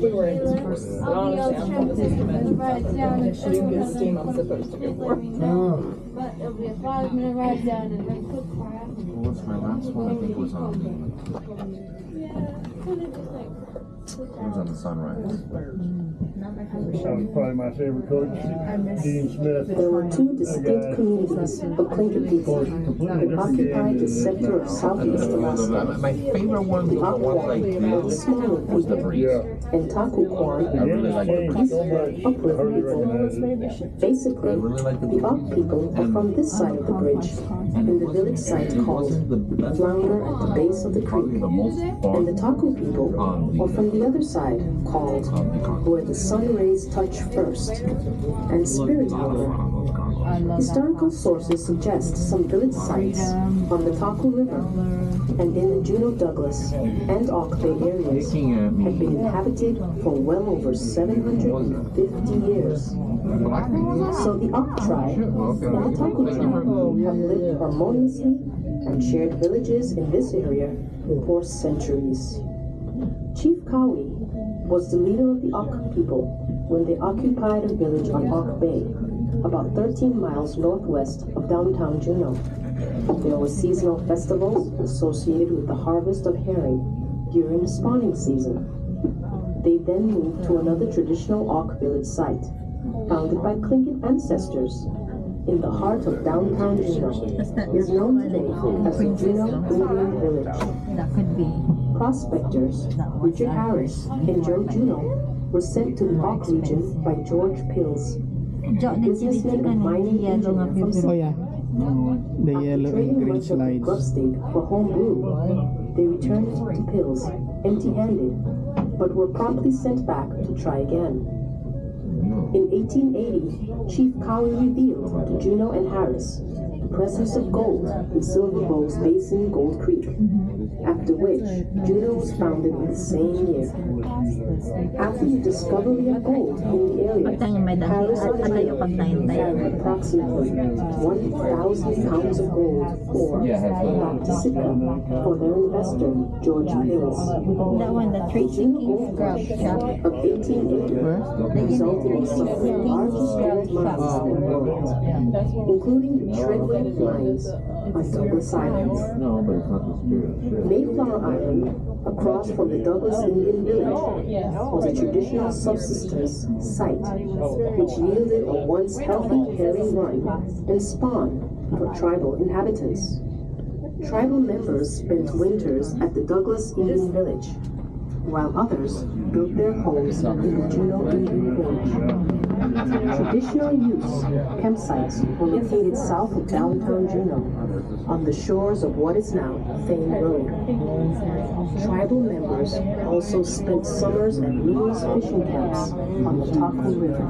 we were in this course. I don't understand how the system is. Shooting good steam I'm supposed to go for. But it'll be a 5-minute ride down and then quick fire. What's my last one? I think was on. It was on the Sunrise. That was probably my favorite coach, Dean Smith. There were two distinct communities of Clinton people who occupied the sector of southeast Alaska. My favorite one was the one I did was the breeze. And Takuquan, I really like the breeze. upriver people. Basically, the Auk people are from this side of the bridge, in the village site called Flounder at the base of the creek. And the Taku people are from the other side, called Where the Sun Rays Touch First, and Spirit Harbor. Historical sources suggest some village sites on the Taku River and in the Juneau, Douglas, and Auk Bay areas have been inhabited for well over 750 years. So the Auk tribe and the Taku tribe have lived harmoniously and shared villages in this area for centuries. Chief Kawi was the leader of the Auk people when they occupied a village on Auk Bay, about 13 miles northwest of downtown Juneau. There were seasonal festivals associated with the harvest of herring during the spawning season. They then moved to another traditional Auk village site, founded by Tlingit ancestors in the heart of downtown Juneau, is known today as the Juneau Indian Village. That could be. Prospectors Richard Harris and Joe Juneau were sent to the Auk region by George Pills, businessman and mining engineer from Oh yeah, the yellow and green slides. Gruff State for home brew. They returned to Pills empty-handed, but were promptly sent back to try again. In 1880, Chief Cowie revealed to Juneau and Harris the presence of gold in Silver Bow's Basin Gold Creek, after which Juneau was founded in the same year. After the discovery of gold in the area, Harris and Juneau carried approximately 1,000 pounds of gold or back to Sitka for their investor, George Pills. That one, the Three Kings Grub Shop. Of 1880 resulted in some of the largest gold mines in the world, including the Treadway mines on Douglas Island. No, but it's not the spirit. Mayflower Island, across from the Douglas Indian Village, was a traditional subsistence site, which yielded a once healthy herring run and spawn for tribal inhabitants. Tribal members spent winters at the Douglas Indian Village, while others built their homes in the Juneau Indian Village. Traditional use campsites were located south of downtown Juneau, on the shores of what is now Thane Road. Tribal members also spent summers at numerous fishing camps on the Taku River.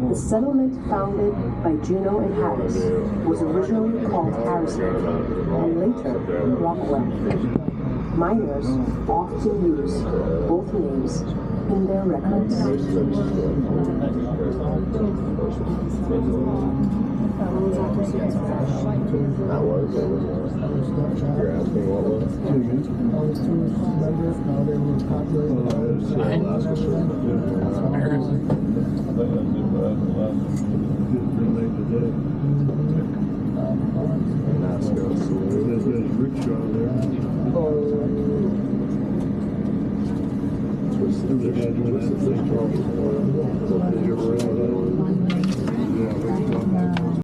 The settlement founded by Juneau and Harris was originally called Harrisburg and later Rockwell. Miners often use both names in their records. That was. You're asking what was? I was 2 members, now they were